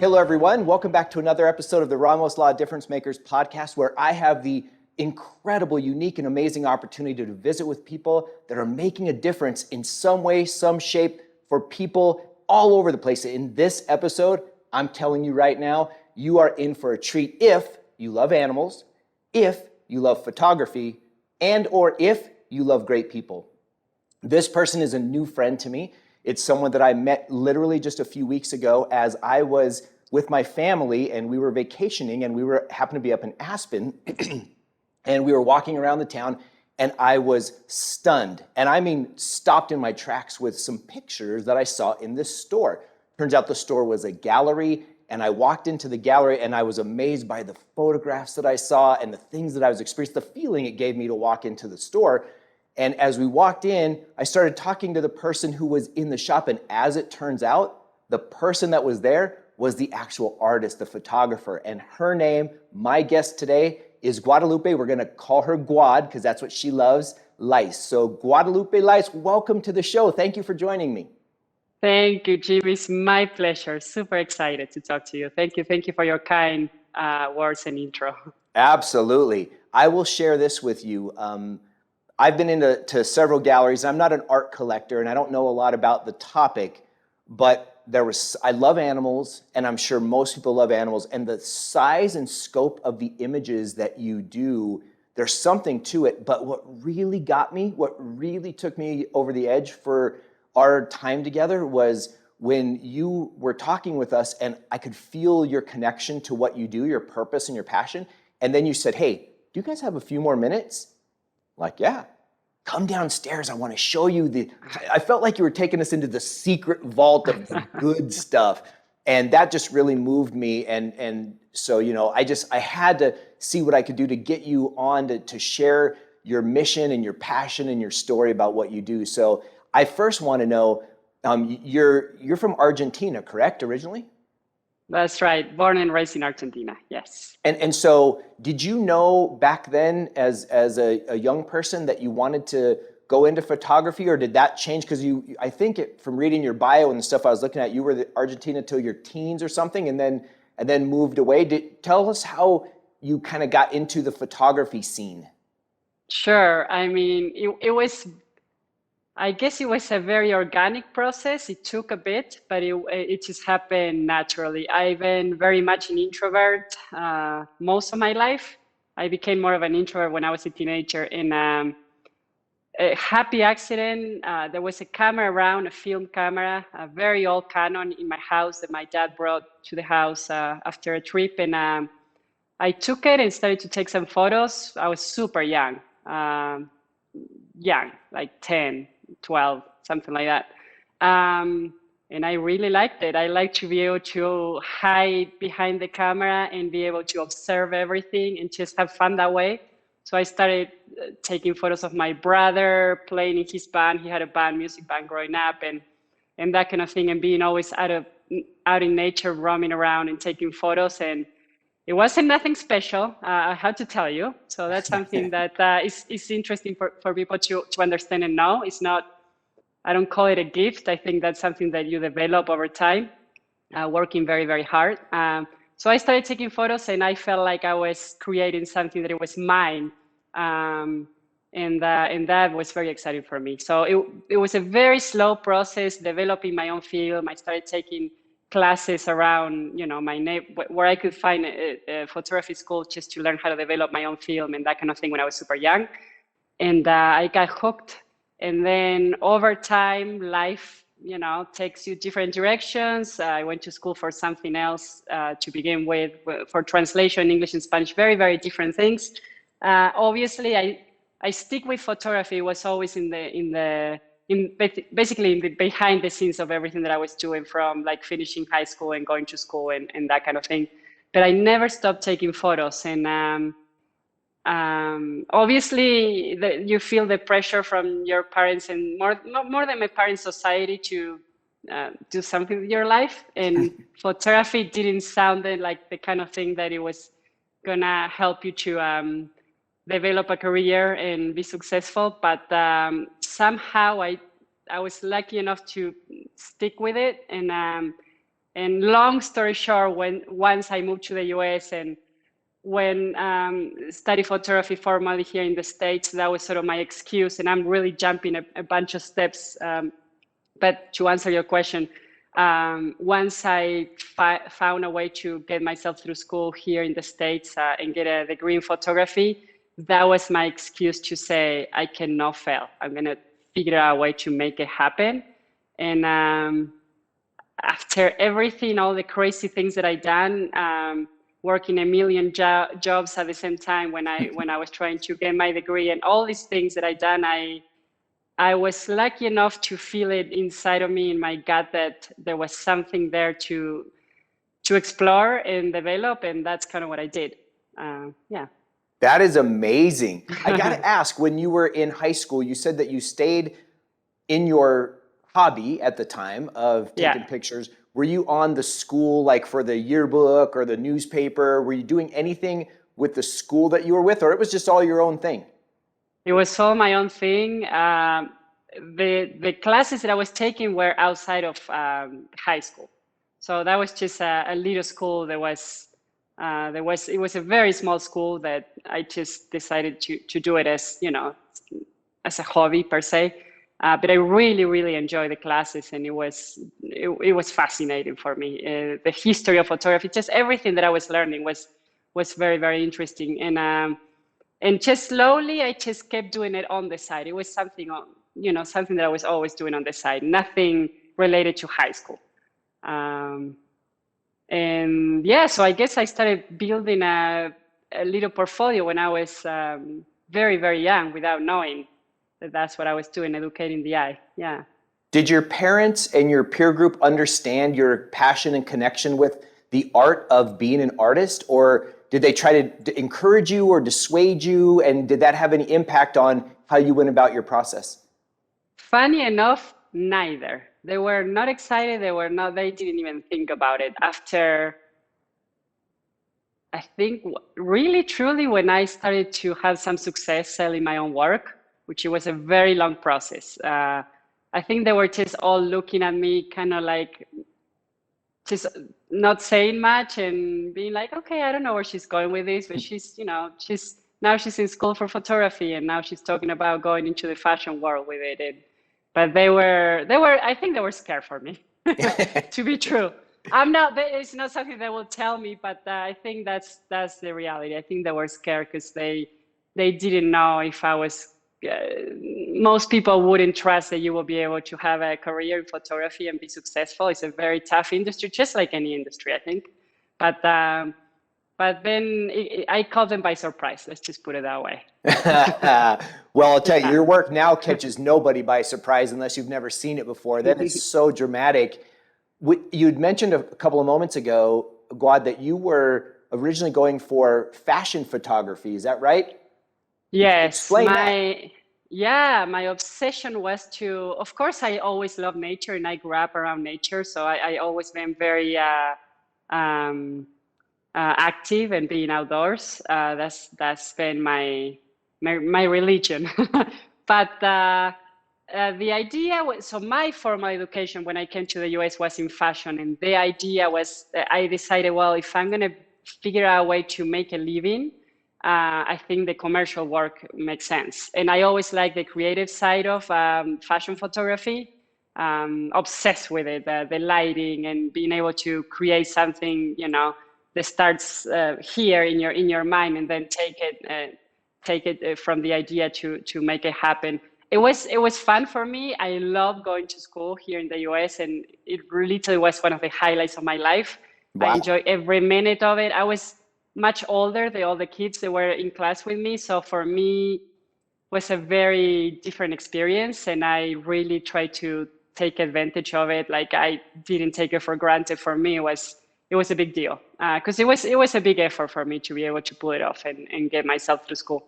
Hello, everyone. Welcome back to another episode of the Ramos Law Difference Makers podcast, where I have the incredible, unique, and amazing opportunity to visit with people that are making a difference in some way, some shape for people all over the place. In this episode, I'm telling you right now, you are in for a treat if you love animals, if you love photography, and or if you love great people. This person is a new friend to me. It's someone that I met literally just a few weeks ago as I was with my family and we were vacationing and happened to be up in Aspen and we were walking around the town and I was stunned. And I mean, stopped in my tracks with some pictures that I saw in this store. Turns out the store was a gallery and I walked into the gallery and I was amazed by the photographs that I saw and the things that I was experiencing, the feeling it gave me to walk into the store. And as we walked in, I started talking to the person who was in the shop. And as it turns out, the person that was there was the actual artist, the photographer. And her name, my guest today, is Guadalupe. We're going to call her Guad because that's what she loves, Laiz. So Guadalupe Laiz, welcome to the show. Thank you for joining me. Thank you, Jim. It's my pleasure. Super excited to talk to you. Thank you. Thank you for your kind words and intro. Absolutely. I will share this with you. I've been into several galleries. I'm not an art collector and I don't know a lot about the topic, but I love animals and I'm sure most people love animals, and the size and scope of the images that you do, there's something to it. But what really got me, what really took me over the edge for our time together was when you were talking with us and I could feel your connection to what you do, your purpose and your passion. And then you said, hey, do you guys have a few more minutes? Like, yeah, come downstairs. I want to show you I felt like you were taking us into the secret vault of the good stuff. And that just really moved me. And so, I had to see what I could do to get you on to share your mission and your passion and your story about what you do. So I first want to know, you're from Argentina, correct, originally? That's right. Born and raised in Argentina. Yes. And so did you know back then as a young person that you wanted to go into photography, or did that change? Because I think from reading your bio and the stuff I was looking at, you were in Argentina till your teens or something and then moved away. Tell us how you kind of got into the photography scene. Sure. I mean, I guess it was a very organic process. It took a bit, but it just happened naturally. I've been very much an introvert most of my life. I became more of an introvert when I was a teenager. In a happy accident, there was a camera around, a film camera, a very old Canon in my house that my dad brought to the house after a trip. And I took it and started to take some photos. I was super young, like 10. 12, something like that. And I really liked it. I like to be able to hide behind the camera and be able to observe everything and just have fun that way. So I started taking photos of my brother playing in his band. He had a music band growing up and that kind of thing, and being always out in nature, roaming around and taking photos. And it wasn't nothing special, I have to tell you. So that's something that is interesting for people to understand and know. It's not, I don't call it a gift. I think that's something that you develop over time, working very, very hard. So I started taking photos and I felt like I was creating something that it was mine. And that was very exciting for me. So it was a very slow process, developing my own film. I started taking classes around, where I could find a photography school just to learn how to develop my own film and that kind of thing when I was super young. And I got hooked. And then over time, life, takes you different directions. I went to school for something else to begin with, for translation, English and Spanish, very, very different things. Obviously, I stick with photography. It was always basically in the behind the scenes of everything that I was doing, from like finishing high school and going to school and that kind of thing. But I never stopped taking photos. And obviously you feel the pressure from your parents and more than my parents' society to do something with your life. And photography didn't sound like the kind of thing that it was gonna help you to develop a career and be successful. But somehow I was lucky enough to stick with it. And And long story short, once I moved to the US and when study photography formally here in the States, that was sort of my excuse. And I'm really jumping a bunch of steps. But to answer your question, once I found a way to get myself through school here in the States and get a degree in photography, that was my excuse to say, I cannot fail. I'm going to figure out a way to make it happen. And after everything, all the crazy things that I done, working a million jobs at the same time when I was trying to get my degree and all these things that I done, I was lucky enough to feel it inside of me in my gut that there was something there to explore and develop, and that's kind of what I did. Yeah. That is amazing. I got to ask, when you were in high school, you said that you stayed in your hobby at the time of taking pictures. Were you on the school, like for the yearbook or the newspaper? Were you doing anything with the school that you were with, or it was just all your own thing? It was all my own thing. The classes that I was taking were outside of high school. So that was just a little school. It was a very small school that I just decided to do it as, as a hobby per se. But I really, really enjoyed the classes, and it was fascinating for me. The history of photography, just everything that I was learning was very, very interesting. And just slowly, I just kept doing it on the side. It was something that I was always doing on the side, nothing related to high school. And yeah, so I guess I started building a little portfolio when I was very, very young without knowing that that's what I was doing, educating the eye. Yeah. Did your parents and your peer group understand your passion and connection with the art of being an artist, or did they try to encourage you or dissuade you? And did that have any impact on how you went about your process? Funny enough, neither. They were not excited. They didn't even think about it. After, I think, really, truly, when I started to have some success selling my own work, which it was a very long process. I think they were just all looking at me kind of like, just not saying much and being like, okay, I don't know where she's going with this, but she's in school for photography, and now she's talking about going into the fashion world with it. But I think they were scared for me, to be true. It's not something they will tell me, but I think that's the reality. I think they were scared because they didn't know if I was, most people wouldn't trust that you will be able to have a career in photography and be successful. It's a very tough industry, just like any industry, I think. But then I caught them by surprise. Let's just put it that way. Well, I'll tell you, your work now catches nobody by surprise unless you've never seen it before. Then it's so dramatic. You'd mentioned a couple of moments ago, Guad, that you were originally going for fashion photography. Is that right? Yes. Explain that. Yeah, my obsession was to, of course, I always loved nature and I grew up around nature. So I always been very active and being outdoors. That's been my religion. But the idea was, so my formal education when I came to the US was in fashion. And the idea was that I decided, well, if I'm going to figure out a way to make a living, I think the commercial work makes sense. And I always like the creative side of fashion photography, obsessed with it, the lighting and being able to create something, that starts here in your mind and then take it from the idea to make it happen. It was fun for me. I love going to school here in the US, and it literally was one of the highlights of my life. Wow. I enjoy every minute of it. I was much older than all the kids that were in class with me. So for me, it was a very different experience, and I really tried to take advantage of it. Like, I didn't take it for granted. For me, it was a big deal because it was a big effort for me to be able to pull it off and get myself through school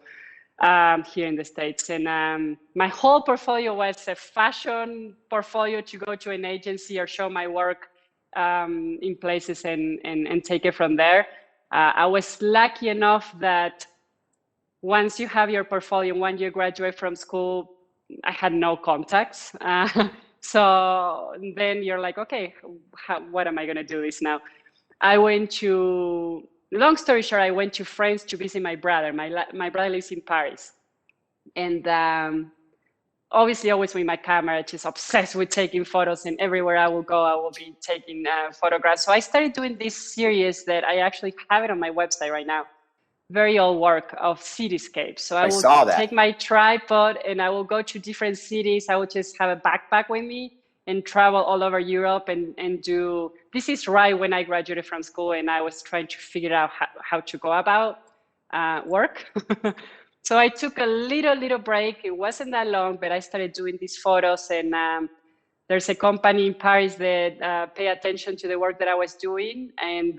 here in the States. And my whole portfolio was a fashion portfolio to go to an agency or show my work in places and take it from there. I was lucky enough that once you have your portfolio, when you graduate from school, I had no contacts. So then you're like, okay, what am I going to do this now? I went to, long story short, I went to France to visit my brother. My brother lives in Paris. And obviously always with my camera, just obsessed with taking photos, and everywhere I will go, I will be taking photographs. So I started doing this series that I actually have it on my website right now. Very old work of cityscapes. So I will saw that. take my tripod and I will go to different cities. I will just have a backpack with me and travel all over Europe and do, this is right when I graduated from school and I was trying to figure out how to go about work. So I took a little break. It wasn't that long, but I started doing these photos, and there's a company in Paris that pay attention to the work that I was doing and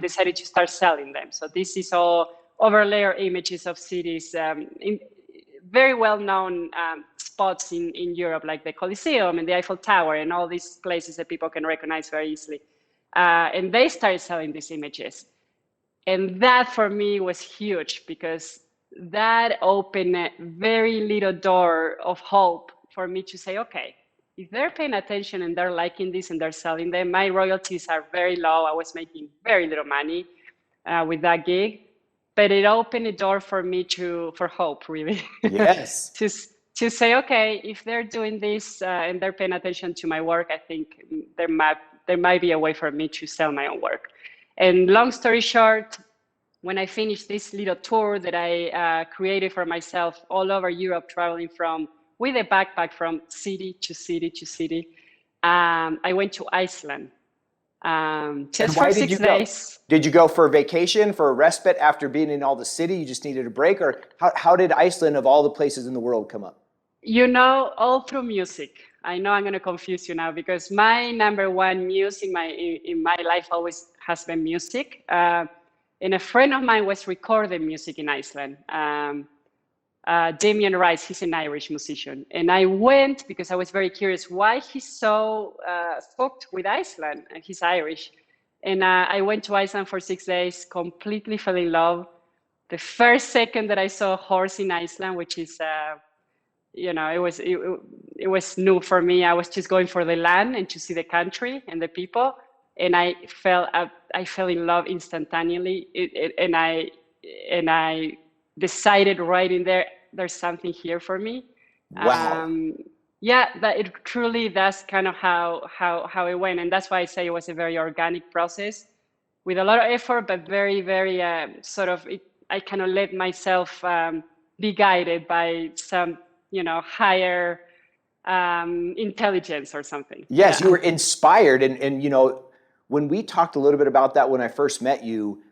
decided to start selling them. So this is all overlayer images of cities in very well-known spots in Europe, like the Colosseum and the Eiffel Tower and all these places that people can recognize very easily. And they started selling these images. And that for me was huge, because that opened a very little door of hope for me to say, okay, if they're paying attention and they're liking this and they're selling them, my royalties are very low. I was making very little money with that gig, but it opened a door for me for hope, really. Yes. to say, okay, if they're doing this and they're paying attention to my work, I think there might be a way for me to sell my own work. And long story short, when I finished this little tour that I created for myself all over Europe, traveling with a backpack from city to city to city, I went to Iceland just for 6 days. Did you go for a vacation, for a respite after being in all the city? You just needed a break? Or how did Iceland, of all the places in the world, come up? All through music. I know I'm going to confuse you now, because my number one muse in my life always has been music. And a friend of mine was recording music in Iceland. Damien Rice, he's an Irish musician. And I went because I was very curious why he's so hooked with Iceland. He's Irish. And I went to Iceland for 6 days, completely fell in love. The first second that I saw a horse in Iceland, which is, it was new for me. I was just going for the land and to see the country and the people. And I fell in love instantaneously, and I decided right in there, there's something here for me. Wow. That it truly, that's kind of how it went, and that's why I say it was a very organic process, with a lot of effort, but very, very I kind of let myself be guided by some, higher intelligence or something. Yes, you were inspired, and when we talked a little bit about that when I first met you,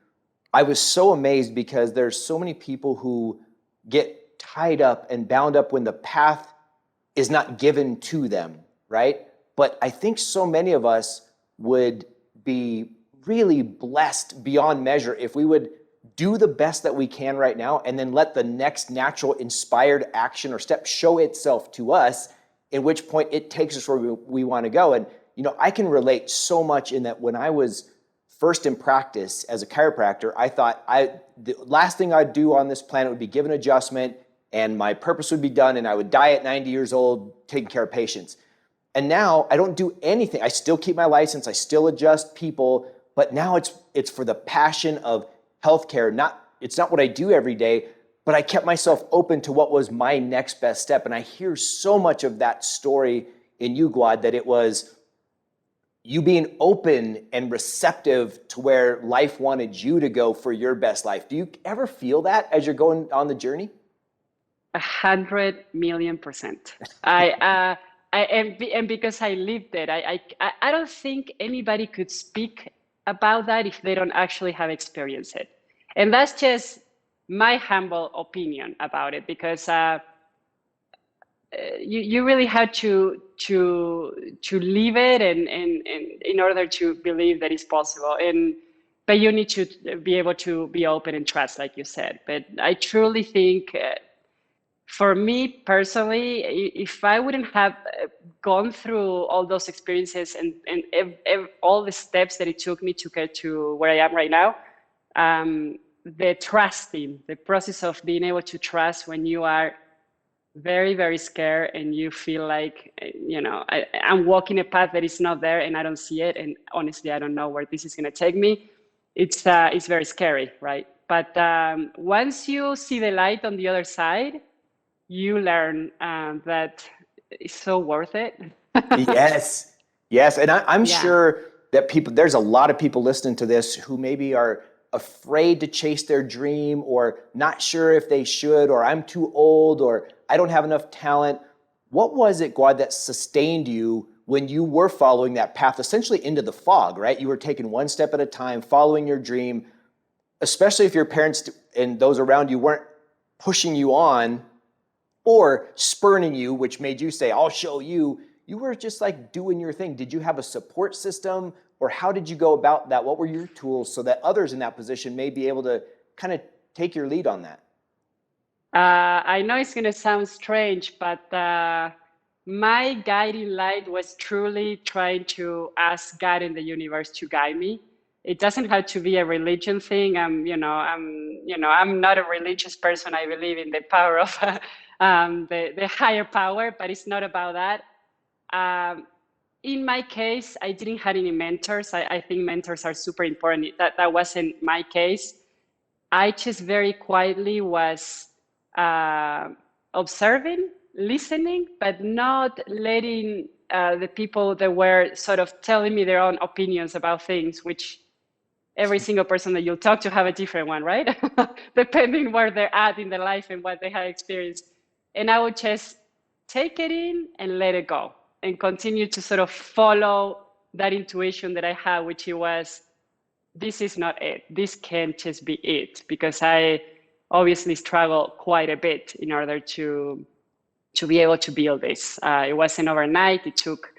I was so amazed, because there's so many people who get tied up and bound up when the path is not given to them, right? But I think so many of us would be really blessed beyond measure if we would do the best that we can right now, and then let the next natural inspired action or step show itself to us, at which point it takes us where we want to go. And I can relate so much in that when I was first in practice as a chiropractor, I thought the last thing I'd do on this planet would be give an adjustment and my purpose would be done, and I would die at 90 years old taking care of patients. And now I don't do anything. I still keep my license, I still adjust people, but now it's for the passion of healthcare. It's not what I do every day, but I kept myself open to what was my next best step. And I hear so much of that story in you, Guad, that it was you being open and receptive to where life wanted you to go for your best life. Do you ever feel that as you're going on the journey? 100,000,000%. And because I lived it, I don't think anybody could speak about that if they don't actually have experienced it. And that's just my humble opinion about it, because you really had to live it and in order to believe that it's possible. But you need to be able to be open and trust, like you said. But I truly think, for me personally, if I wouldn't have gone through all those experiences and all the steps that it took me to get to where I am right now, the trusting, the process of being able to trust when you are very, very scared, and you feel like, I'm walking a path that is not there, and I don't see it, and honestly, I don't know where this is going to take me. It's very scary, right? But once you see the light on the other side, you learn that it's so worth it. Yes, yes, and I'm Yeah. sure that there's a lot of people listening to this who maybe are afraid to chase their dream, or not sure if they should, or I'm too old, or I don't have enough talent. What was it, Guad, that sustained you when you were following that path, essentially into the fog, right? You were taking one step at a time, following your dream, especially if your parents and those around you weren't pushing you on or spurning you, which made you say, I'll show you. You were just like doing your thing. Did you have a support system, or how did you go about that? What were your tools so that others in that position may be able to kind of take your lead on that? I know it's going to sound strange, but my guiding light was truly trying to ask God and the universe to guide me. It doesn't have to be a religion thing. I'm not a religious person. I believe in the power of the higher power, but it's not about that. In my case, I didn't have any mentors. I think mentors are super important. That wasn't my case. I just very quietly was observing, listening, but not letting the people that were sort of telling me their own opinions about things, which every single person that you'll talk to have a different one, right? Depending where they're at in their life and what they have experienced. And I would just take it in and let it go and continue to sort of follow that intuition that I had, which it was, this is not it. This can't just be it, because I obviously struggled quite a bit in order to be able to build this. It wasn't overnight. It took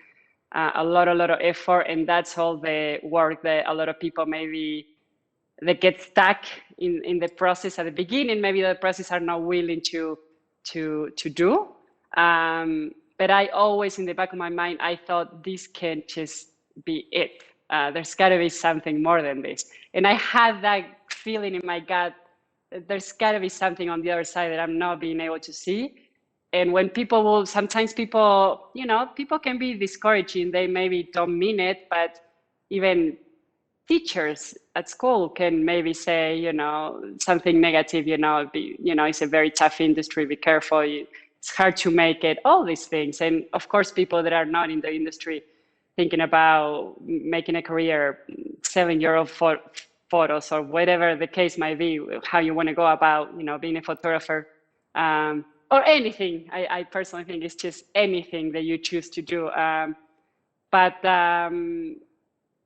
a lot of effort, and that's all the work that a lot of people maybe that get stuck in the process at the beginning. Maybe the process are not willing to do. But I always, in the back of my mind, I thought this can't just be it. There's got to be something more than this. And I had that feeling in my gut that there's got to be something on the other side that I'm not being able to see. And when sometimes people, people can be discouraging. They maybe don't mean it, but even teachers at school can maybe say, something negative, it's a very tough industry, be careful. It's hard to make it, all these things. And of course, people that are not in the industry thinking about making a career, selling your own photos, or whatever the case might be, how you want to go about, being a photographer, or anything. I personally think it's just anything that you choose to do. But a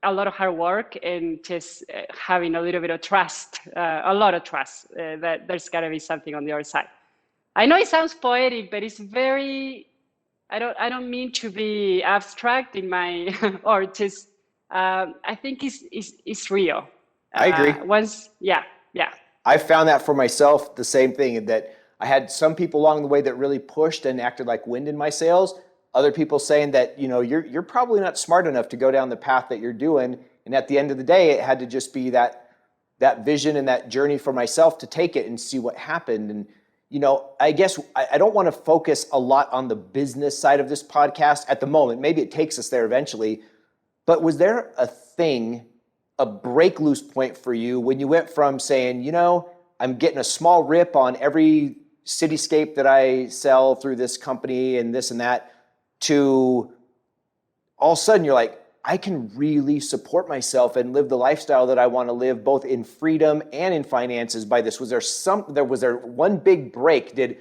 lot of hard work, and just having a little bit of trust, a lot of trust that there's got to be something on the other side. I know it sounds poetic, but it's very, I don't mean to be abstract in my, or just, I think it's real. I agree. Yeah. I found that for myself, the same thing, that I had some people along the way that really pushed and acted like wind in my sails. Other people saying that, you're probably not smart enough to go down the path that you're doing. And at the end of the day, it had to just be that vision and that journey for myself to take it and see what happened. And, I guess I don't want to focus a lot on the business side of this podcast at the moment. Maybe it takes us there eventually. But was there a break loose point for you when you went from saying, I'm getting a small rip on every cityscape that I sell through this company and this and that, to all of a sudden you're like, I can really support myself and live the lifestyle that I want to live, both in freedom and in finances by this? Was there one big break? Did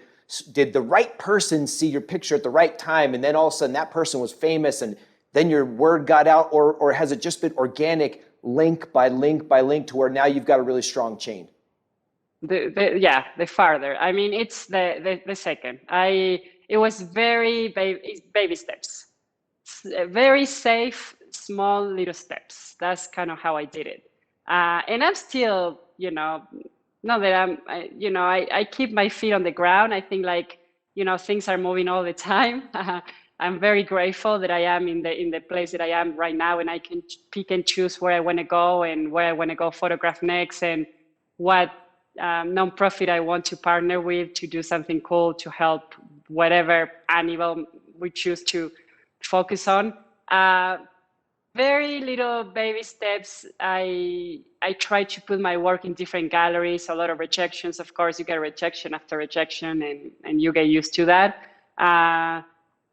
the right person see your picture at the right time, and then all of a sudden that person was famous and then your word got out, or has it just been organic, link by link by link, to where now you've got a really strong chain? The farther. I mean, it's the second. It was very baby steps, very safe, small little steps. That's kind of how I did it. And I'm still, not that I keep my feet on the ground. I think things are moving all the time. I'm very grateful that I am in the place that I am right now, and I can pick and choose where I want to go and where I want to go photograph next, and what nonprofit I want to partner with to do something cool to help whatever animal we choose to focus on. Very little baby steps. I try to put my work in different galleries. A lot of rejections, of course. You get rejection after rejection, and you get used to that.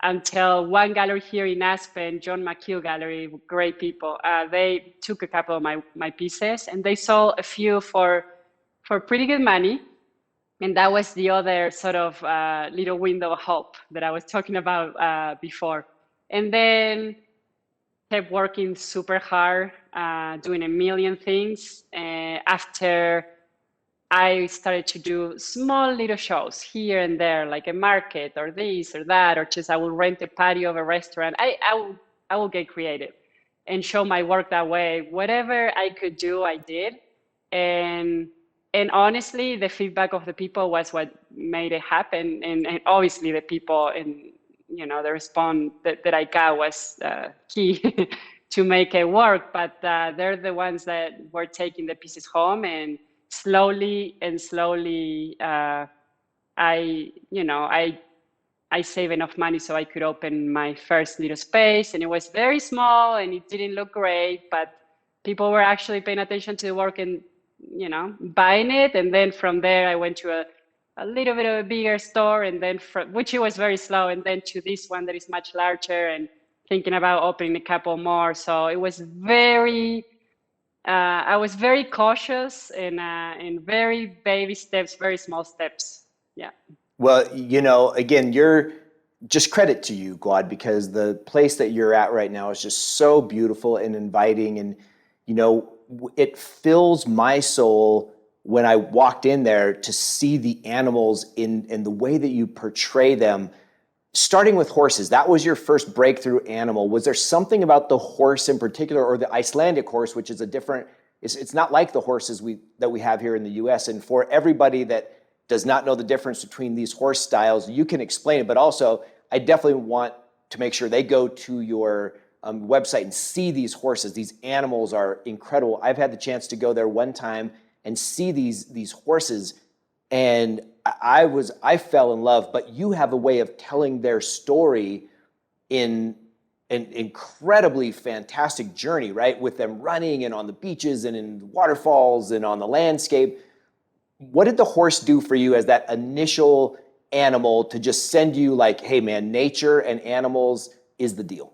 Until one gallery here in Aspen, John McKeel Gallery, great people. They took a couple of my pieces, and they sold a few for pretty good money. And that was the other sort of little window of hope that I was talking about before. And then kept working super hard, doing a million things. After I started to do small little shows here and there, like a market or this or that, or just I will rent a patio of a restaurant. I will get creative and show my work that way. Whatever I could do, I did. And honestly, the feedback of the people was what made it happen. And obviously the people and the response that I got was key to make it work. But they're the ones that were taking the pieces home, and slowly, I save enough money so I could open my first little space, and it was very small and it didn't look great, but people were actually paying attention to the work and buying it. And then from there, I went to a little bit of a bigger store, and then which it was very slow, and then to this one that is much larger, and thinking about opening a couple more. So it was I was very cautious and very baby steps, very small steps. Yeah. Well, again, you're just credit to you, Guad, because the place that you're at right now is just so beautiful and inviting. And, it fills my soul when I walked in there to see the animals in the way that you portray them. Starting with horses, that was your first breakthrough animal. Was there something about the horse in particular, or the Icelandic horse, which is a different, it's not like the horses that we have here in the US. And for everybody that does not know the difference between these horse styles, you can explain it, but also I definitely want to make sure they go to your website and see these horses. These animals are incredible. I've had the chance to go there one time and see these horses, and I fell in love. But you have a way of telling their story in an incredibly fantastic journey, right? With them running and on the beaches and in waterfalls and on the landscape. What did the horse do for you as that initial animal to just send you like, hey man, nature and animals is the deal?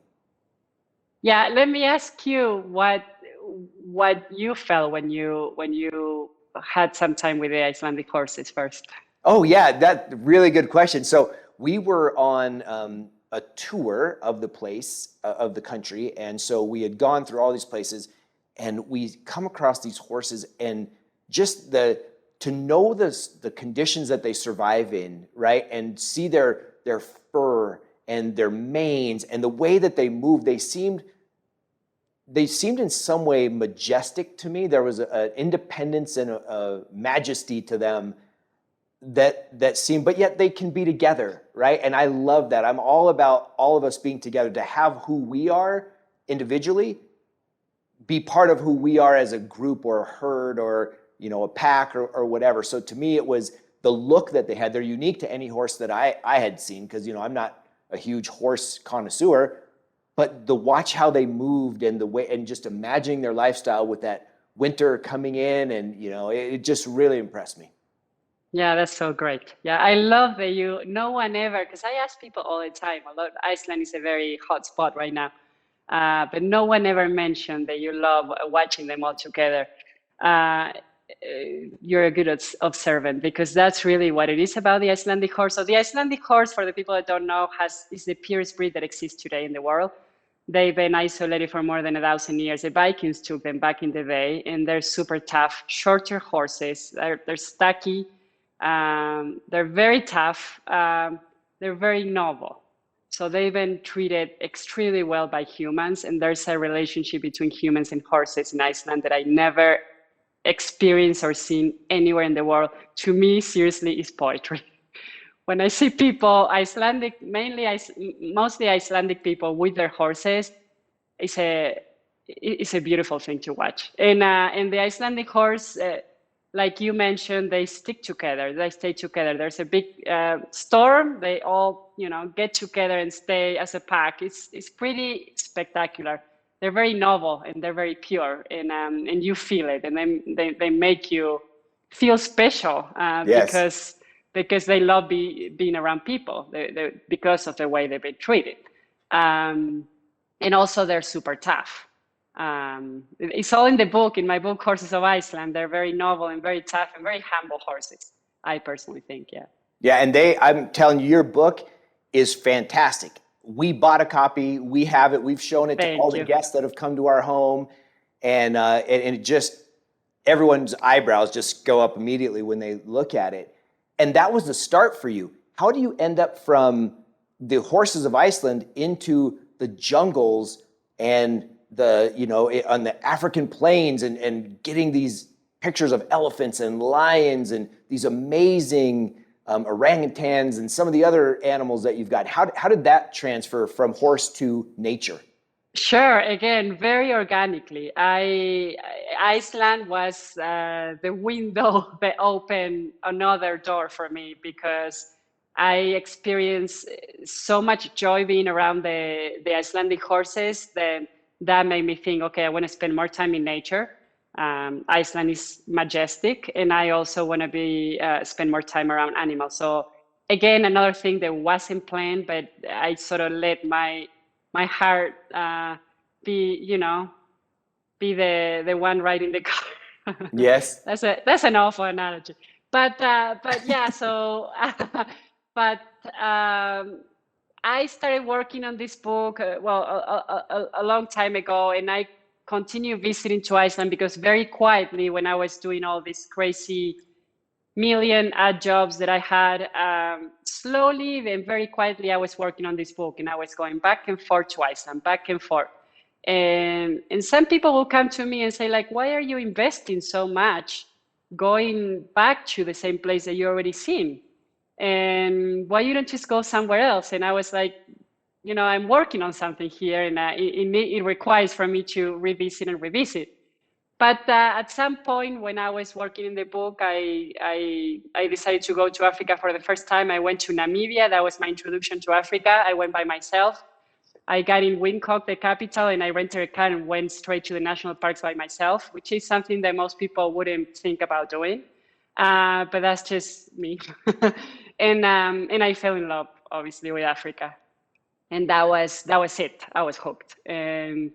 Yeah, let me ask you what you felt when you had some time with the Icelandic horses first. Oh yeah, that really good question. So we were on a tour of the place, of the country, and so we had gone through all these places, and we come across these horses, and just to know the conditions that they survive in, right, and see their fur and their manes and the way that they move, they seemed in some way majestic to me. There was an independence and a majesty to them that seemed, but yet they can be together, right? And I love that. I'm all about all of us being together, to have who we are individually be part of who we are as a group or a herd or a pack or whatever. So to me, it was the look that they had. They're unique to any horse that I had seen, because I'm not a huge horse connoisseur, but the watch how they moved and the way, and just imagining their lifestyle with that winter coming in, and it just really impressed me. Yeah, that's so great. Yeah, I love that no one ever, because I ask people all the time, Iceland is a very hot spot right now, but no one ever mentioned that you love watching them all together. You're a good observant, because that's really what it is about the Icelandic horse. So the Icelandic horse, for the people that don't know, is the purest breed that exists today in the world. They've been isolated for more than 1,000 years. The Vikings took them back in the day, and they're super tough, shorter horses. They're stocky. They're very tough. They're very noble. So they've been treated extremely well by humans, and there's a relationship between humans and horses in Iceland that I never experienced or seen anywhere in the world. To me, seriously, is poetry. When I see people, mostly Icelandic people with their horses, it's a beautiful thing to watch. And the Icelandic horse, like you mentioned, they stick together, they stay together. There's a big storm, they all, get together and stay as a pack. It's pretty spectacular. They're very noble and they're very pure, and you feel it, and then they make you feel special Yes. because they love being around people, because of the way they've been treated. And also they're super tough. It's all in the book, in my book, Horses of Iceland. They're very noble and very tough and very humble horses, I personally think, yeah. Yeah, and I'm telling you, your book is fantastic. We bought a copy, we have it, we've shown it to all the guests that have come to our home, and it just, everyone's eyebrows just go up immediately when they look at it. And that was the start for you. How do you end up from the Horses of Iceland into the jungles and on the African plains and getting these pictures of elephants and lions and these amazing orangutans and some of the other animals that you've got? How did that transfer from horse to nature? Sure. Again, very organically. Iceland was the window that opened another door for me, because I experienced so much joy being around the Icelandic horses that made me think, okay, I want to spend more time in nature. Iceland is majestic, and I also want to spend more time around animals. So again, another thing that wasn't planned, but I sort of let my heart be the one riding the car. Yes. That's an awful analogy, but yeah. So, but I started working on this book a long time ago, and I continued visiting to Iceland because very quietly, when I was doing all these crazy million odd jobs that I had, slowly and very quietly, I was working on this book, and I was going back and forth to Iceland, back and forth. And some people will come to me and say, like, why are you investing so much going back to the same place that you already seen? And why you don't just go somewhere else? And I was like, I'm working on something here, and it requires for me to revisit and revisit. But at some point when I was working in the book, I decided to go to Africa for the first time. I went to Namibia. That was my introduction to Africa. I went by myself. I got in Windhoek, the capital, and I rented a car and went straight to the national parks by myself, which is something that most people wouldn't think about doing. But that's just me. And I fell in love, obviously, with Africa. And that was it. I was hooked. And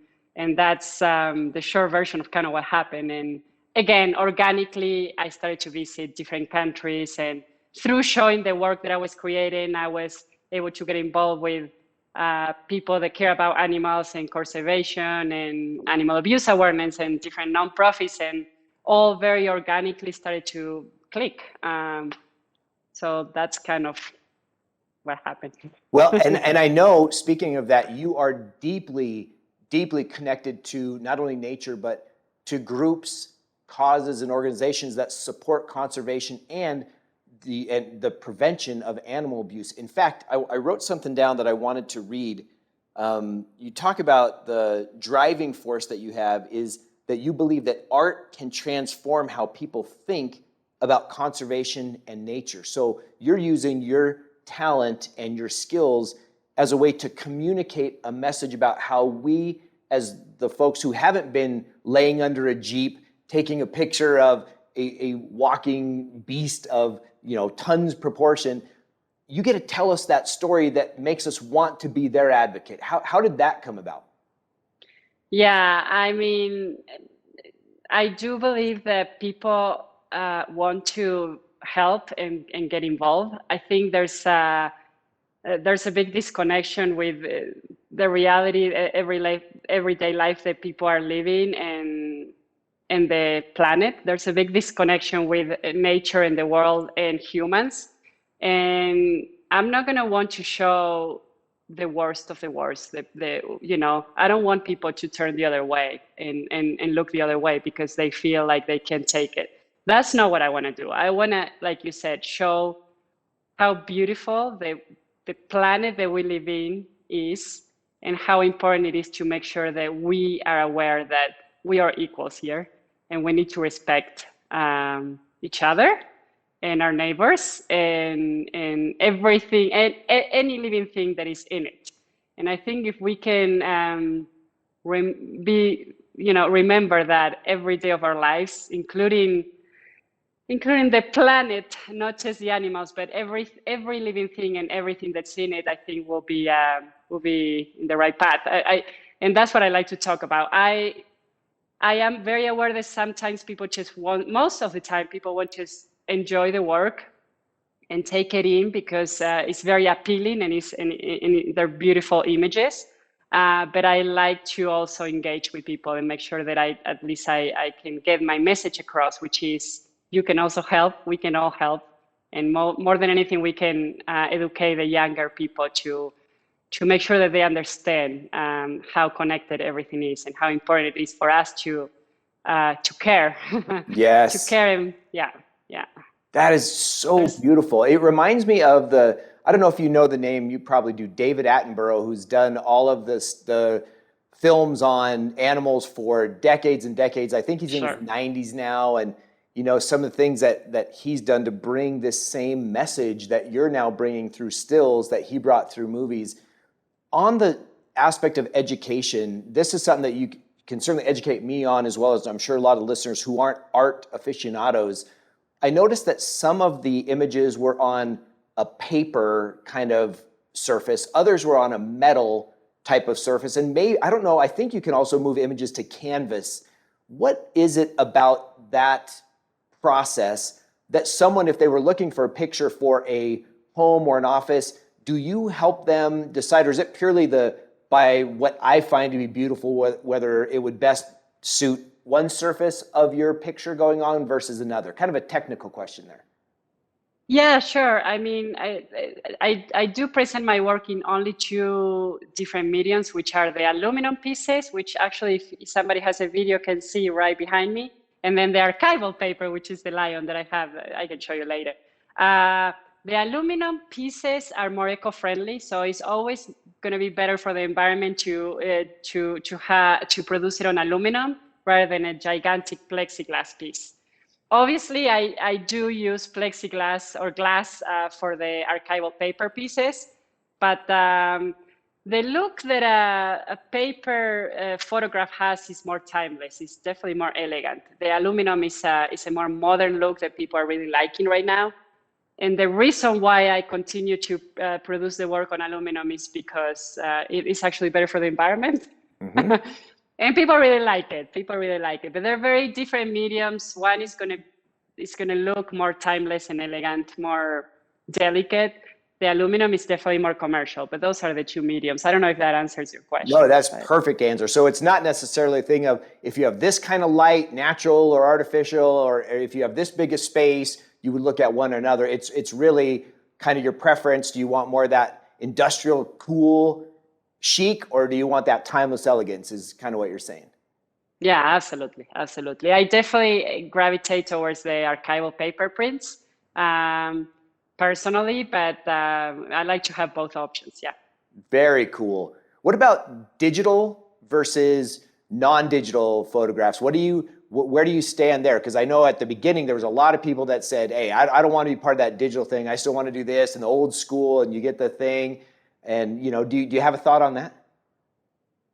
that's the short version of kind of what happened. And again, organically, I started to visit different countries. And through showing the work that I was creating, I was able to get involved with people that care about animals and conservation and animal abuse awareness and different nonprofits, and all very organically started to click. So that's kind of what happened. Well, and I know, speaking of that, you are deeply, deeply connected to not only nature, but to groups, causes, and organizations that support conservation and the prevention of animal abuse. In fact, I wrote something down that I wanted to read. You talk about the driving force that you have is that you believe that art can transform how people think about conservation and nature. So you're using your talent and your skills as a way to communicate a message about how we, as the folks who haven't been laying under a Jeep, taking a picture of a walking beast of tons proportion, you get to tell us that story that makes us want to be their advocate. How did that come about? Yeah, I mean, I do believe that people want to help and get involved. I think there's a big disconnection with the reality, everyday life that people are living and the planet. There's a big disconnection with nature and the world and humans. And I'm not going to want to show the worst of the worst. I don't want people to turn the other way and look the other way because they feel like they can't take it. That's not what I want to do. I want to, like you said, show how beautiful the planet that we live in is, and how important it is to make sure that we are aware that we are equals here, and we need to respect each other and our neighbors and everything and any living thing that is in it. And I think if we can remember that every day of our lives, including the planet, not just the animals, but every living thing and everything that's in it, I think will be in the right path. And that's what I like to talk about. I am very aware that sometimes people just want, most of the time, people want to just enjoy the work and take it in because it's very appealing and they're beautiful images. But I like to also engage with people and make sure that at least I can get my message across, which is you can also help, we can all help. And more than anything, we can educate the younger people to make sure that they understand how connected everything is and how important it is for us to care. Yes. To care, and yeah. That is so beautiful. It reminds me of I don't know if you know the name, you probably do, David Attenborough, who's done all of the films on animals for decades and decades. I think he's in his 90s now. And, some of the things that he's done to bring this same message that you're now bringing through stills that he brought through movies. On the aspect of education, this is something that you can certainly educate me on, as well as I'm sure a lot of listeners who aren't art aficionados. I noticed that some of the images were on a paper kind of surface. Others were on a metal type of surface. And I don't know, I think you can also move images to canvas. What is it about that process that someone, if they were looking for a picture for a home or an office, do you help them decide, or is it purely by what I find to be beautiful, whether it would best suit one surface of your picture going on versus another? Kind of a technical question there. Yeah, sure. I mean, I do present my work in only two different mediums, which are the aluminum pieces, which actually, if somebody has a video, can see right behind me, and then the archival paper, which is the lion that I have. I can show you later. The aluminum pieces are more eco-friendly, so it's always going to be better for the environment to produce it on aluminum rather than a gigantic plexiglass piece. Obviously, I do use plexiglass or glass for the archival paper pieces, but the look that a paper photograph has is more timeless. It's definitely more elegant. The aluminum is a more modern look that people are really liking right now. And the reason why I continue to produce the work on aluminum is because it is actually better for the environment. Mm-hmm. And people really like it. But they're very different mediums. One is gonna look more timeless and elegant, more delicate. The aluminum is definitely more commercial, but those are the two mediums. I don't know if that answers your question. No, that's perfect answer. So it's not necessarily a thing of if you have this kind of light, natural or artificial, or if you have this big a space, you would look at one or another. It's really kind of your preference. Do you want more of that industrial, cool, chic, or do you want that timeless elegance is kind of what you're saying? Yeah, absolutely. I definitely gravitate towards the archival paper prints personally, but I like to have both options, yeah. Very cool. What about digital versus non-digital photographs? Where do you stand there? Because I know at the beginning there was a lot of people that said, hey, I don't want to be part of that digital thing. I still want to do this and the old school, and you get the thing. And do you have a thought on that?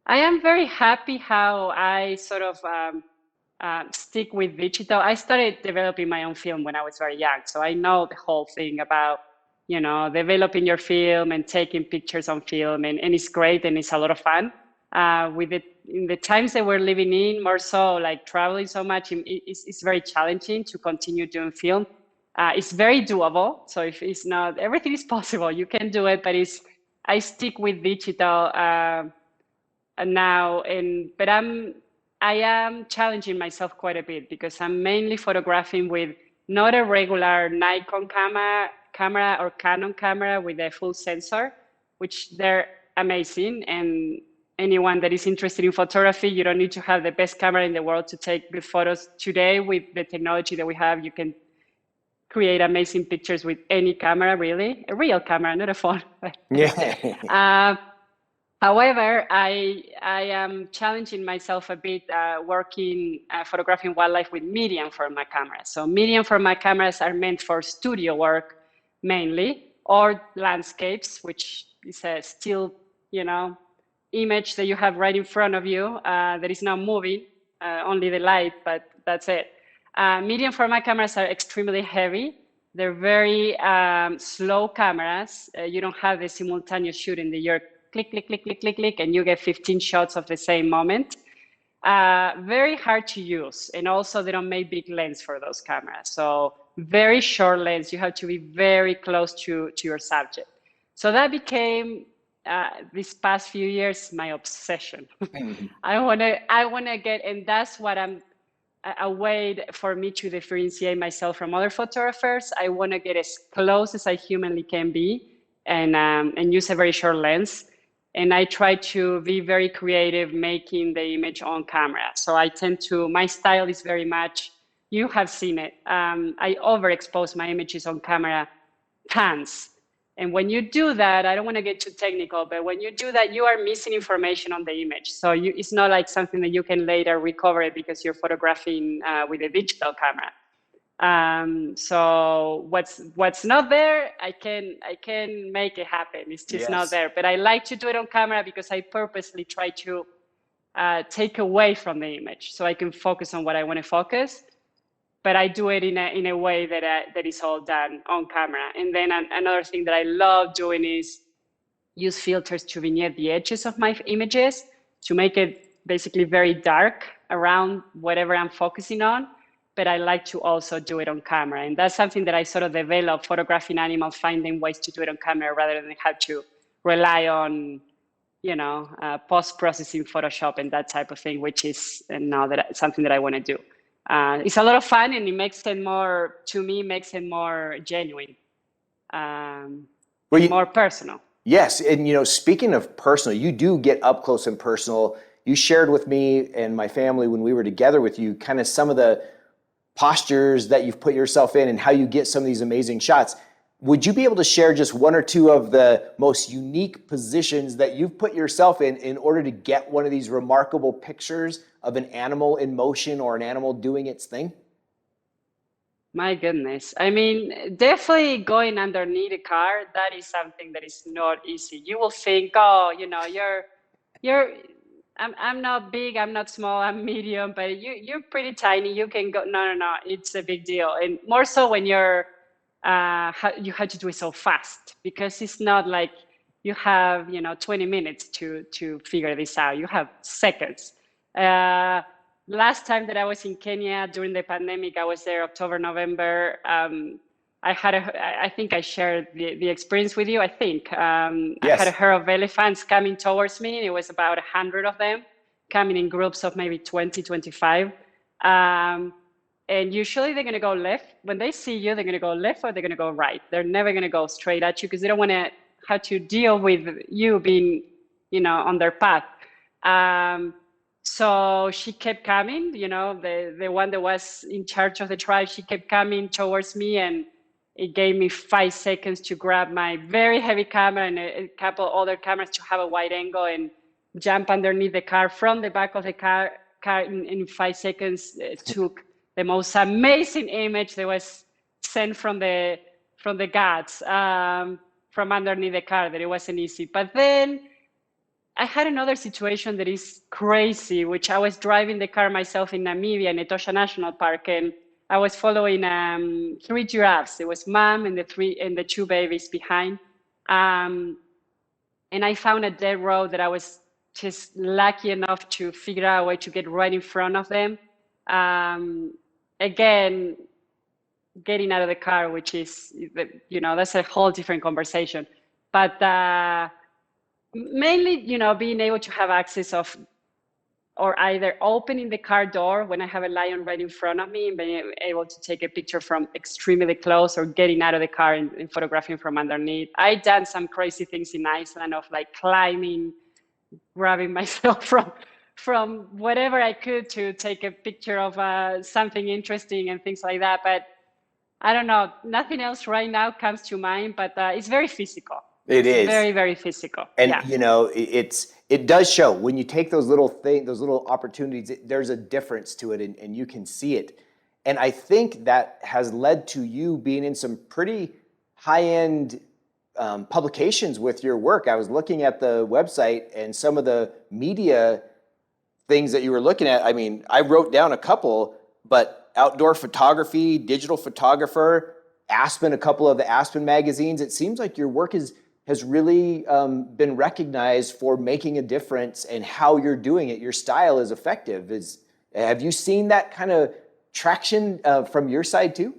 I am very happy how I sort of stick with digital. I started developing my own film when I was very young, so I know the whole thing about developing your film and taking pictures on film, and it's great and it's a lot of fun. In the times that we're living in, more so like traveling so much, it's very challenging to continue doing film. It's very doable. So if it's not, everything is possible. You can do it, but I stick with digital now, but I am challenging myself quite a bit because I'm mainly photographing with not a regular Nikon camera or Canon camera with a full sensor, which they're amazing. And anyone that is interested in photography, you don't need to have the best camera in the world to take good photos. Today, with the technology that we have, you can create amazing pictures with any camera, really. A real camera, not a phone. Yeah. However, I am challenging myself a bit working photographing wildlife with medium format cameras. So medium format cameras are meant for studio work mainly, or landscapes, which is a still, image that you have right in front of you that is not moving, only the light, but that's it. Medium format cameras are extremely heavy. They're very slow cameras. You don't have the simultaneous shooting that you're click, click, click, click, click, click, and you get 15 shots of the same moment. Very hard to use. And also they don't make big lens for those cameras. So very short lens. You have to be very close to your subject. So that became, these past few years, my obsession. I wanna get, and that's what I'm, a way for me to differentiate myself from other photographers. I want to get as close as I humanly can be, and use a very short lens. And I try to be very creative making the image on camera. So I tend to, my style is very much, you have seen it. I overexpose my images on camera tons. And when you do that, I don't want to get too technical, but when you do that, you are missing information on the image. So it's not like something that you can later recover it because you're photographing with a digital camera. So what's not there, I can make it happen. It's just not there. But I like to do it on camera because I purposely try to take away from the image so I can focus on what I want to focus. But I do it in a way that is all done on camera. And then another thing that I love doing is use filters to vignette the edges of my images to make it basically very dark around whatever I'm focusing on. But I like to also do it on camera. And that's something that I sort of developed, photographing animals, finding ways to do it on camera rather than have to rely on, post-processing Photoshop and that type of thing, which is now something that I want to do. It's a lot of fun, and it makes it more, to me, makes it more genuine, more personal. Yes, and speaking of personal, you do get up close and personal. You shared with me and my family when we were together with you kind of some of the postures that you've put yourself in and how you get some of these amazing shots. Would you be able to share just one or two of the most unique positions that you've put yourself in order to get one of these remarkable pictures of an animal in motion or an animal doing its thing? My goodness. I mean, definitely going underneath a car, that is something that is not easy. You will think, oh, you're I'm not big, I'm not small, I'm medium, but you're pretty tiny. You can go. No. It's a big deal, and more so when you have to do it so fast, because it's not like you have 20 minutes to figure this out. You have seconds. Last time that I was in Kenya during the pandemic, I was there October, November. I think I shared the experience with you. I think Yes. I had a herd of elephants coming towards me. It was about 100 of them coming in groups of maybe 20, 25. And usually they're going to go left. When they see you, they're going to go left or they're going to go right. They're never going to go straight at you because they don't want to have to deal with you being, on their path. So she kept coming, the one that was in charge of the tribe, she kept coming towards me, and it gave me 5 seconds to grab my very heavy camera and a couple other cameras to have a wide angle and jump underneath the car from the back of the car in 5 seconds. Took the most amazing image that was sent from the guards from underneath the car, that it wasn't easy. But then I had another situation that is crazy, which I was driving the car myself in Namibia, in Etosha National Park, and I was following 3 giraffes. There was mom and the 2 babies behind. And I found a dead road that I was just lucky enough to figure out a way to get right in front of them. Again, getting out of the car, which is, that's a whole different conversation. But mainly, being able to have access of, or either opening the car door when I have a lion right in front of me and being able to take a picture from extremely close, or getting out of the car and photographing from underneath. I've done some crazy things in Iceland of like climbing, grabbing myself from whatever I could to take a picture of something interesting and things like that. But I don't know, nothing else right now comes to mind, but it's very physical. It It's is. very, very physical. And Yeah. you know, it does show when you take those little things, those little opportunities, there's a difference to it, and you can see it. And I think that has led to you being in some pretty high-end publications with your work. I was looking at the website and some of the media things that you were looking at. I mean, I wrote down a couple, but outdoor photography, digital photographer, Aspen, a couple of the Aspen magazines. It seems like your work has really been recognized for making a difference and how you're doing it. Your style is effective. Have you seen that kind of traction from your side too?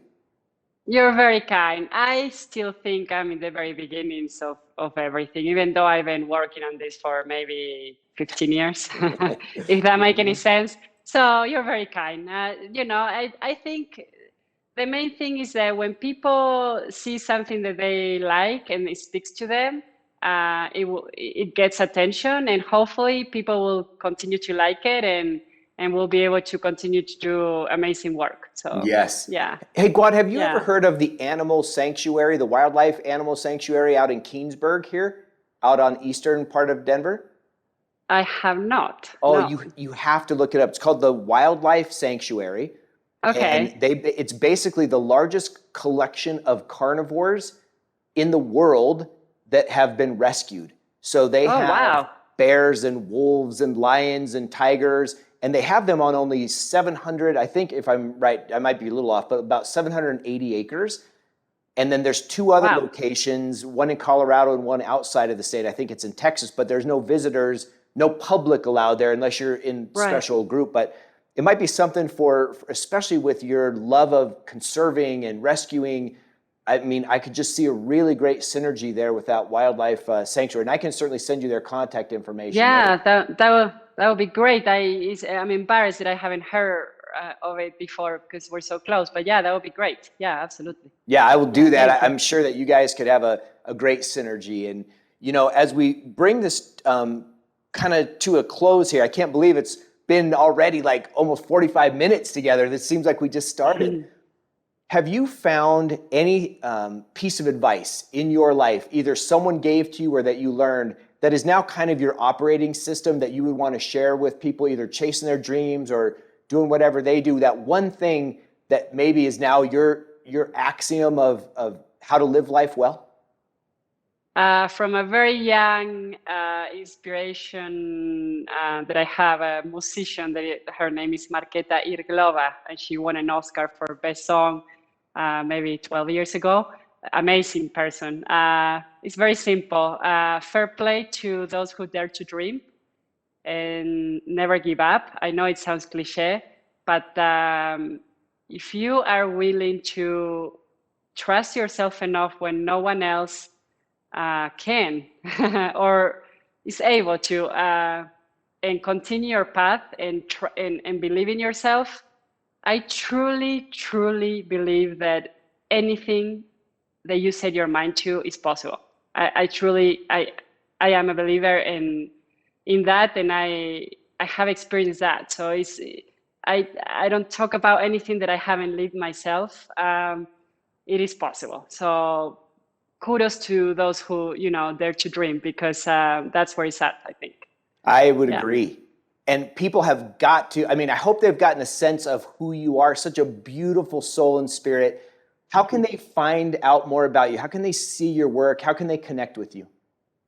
You're very kind. I still think I'm in the very beginnings of everything, even though I've been working on this for maybe 15 years, if that makes any sense. So you're very kind. I think the main thing is that when people see something that they like and it sticks to them, it gets attention, and hopefully people will continue to like it, and we'll be able to continue to do amazing work. So Yes. yeah. Hey, Guad, have you ever Yeah, heard of the animal sanctuary, the wildlife animal sanctuary out in Keensburg here, out on eastern part of Denver? I have not. Oh, No. you have to look it up. It's called the Wildlife Sanctuary, and Okay. it's basically the largest collection of carnivores in the world that have been rescued. So they Oh, have wow. bears and wolves and lions and tigers, and they have them on only 700, I think if I'm right, I might be a little off, but about 780 acres. And then there's two other Wow. locations, one in Colorado and one outside of the state. I think it's in Texas, but there's no visitors, no public allowed there unless you're in Right. special group. But it might be something for especially with your love of conserving and rescuing. I mean, I could just see a really great synergy there with that wildlife sanctuary. And I can certainly send you their contact information. Yeah, that would be great. I'm embarrassed that I haven't heard of it before because we're so close. But yeah, that would be great. Yeah, absolutely. Yeah, I will do Yeah, that. thank you. I'm sure that you guys could have a great synergy. And, you know, as we bring this kind of to a close here, I can't believe it's been already like almost 45 minutes together. This seems like we just started. Have you found any piece of advice in your life, either someone gave to you or that you learned, that is now kind of your operating system that you would want to share with people, either chasing their dreams or doing whatever they do? That one thing that maybe is now your axiom of how to live life well? From a very young inspiration that I have, a musician, her name is Marketa Irglova, and she won an Oscar for Best Song maybe 12 years ago. Amazing person. It's very simple. Fair play to those who dare to dream and never give up. I know it sounds cliche, but if you are willing to trust yourself enough when no one else can or is able to, and continue your path and believe in yourself, I truly, truly believe that anything that you set your mind to is possible. I am a believer in that, and I have experienced that. So I don't talk about anything that I haven't lived myself. It is possible. So kudos to those who dare to dream, because that's where it's at, I think. I would Yeah. agree. And people have got to, I mean, I hope they've gotten a sense of who you are, such a beautiful soul and spirit. How can they find out more about you? How can they see your work? How can they connect with you?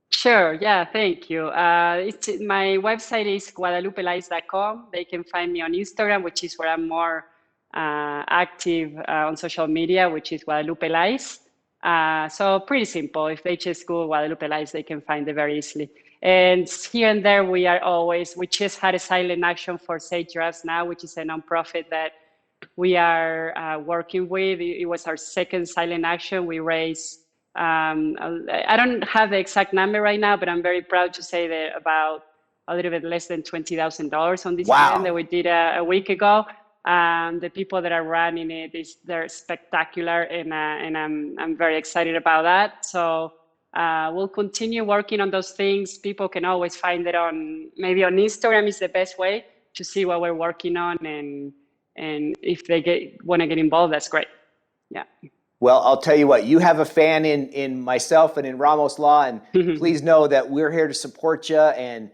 Sure. Yeah. Thank you. My website is guadalupelaiz.com. They can find me on Instagram, which is where I'm more active on social media, which is Guadalupe Laiz. So pretty simple. If they just Google Guadalupe Laiz, they can find it very easily. And here and there, we just had a silent action for Sage Giraffes Now, which is a nonprofit that we are working with. It was our second silent action. We raised, I don't have the exact number right now, but I'm very proud to say that about a little bit less than $20,000 on this event that Wow. we did a week ago. The people that are running it, they're spectacular, and I'm very excited about that. So we'll continue working on those things. People can always find it maybe on Instagram is the best way to see what we're working on, and if they want to get involved, that's great. Yeah. Well, I'll tell you what, you have a fan in myself and in Ramos Law, and please know that we're here to support you. And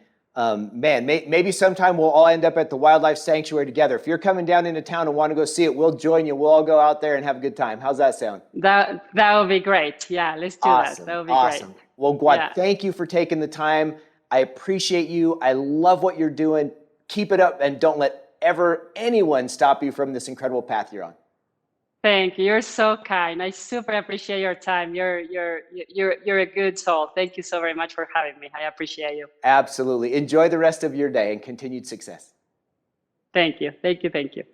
man, maybe sometime we'll all end up at the wildlife sanctuary together. If you're coming down into town and want to go see it, we'll join you. We'll all go out there and have a good time. How's that sound? That would be great. Yeah, let's do that. That would be Awesome. great. Well, Guad, Yeah. thank you for taking the time. I appreciate you. I love what you're doing. Keep it up, and don't let ever anyone stop you from this incredible path you're on. Thank you. You're so kind. I super appreciate your time. You're a good soul. Thank you so very much for having me. I appreciate you. Absolutely. Enjoy the rest of your day and continued success. Thank you. Thank you. Thank you.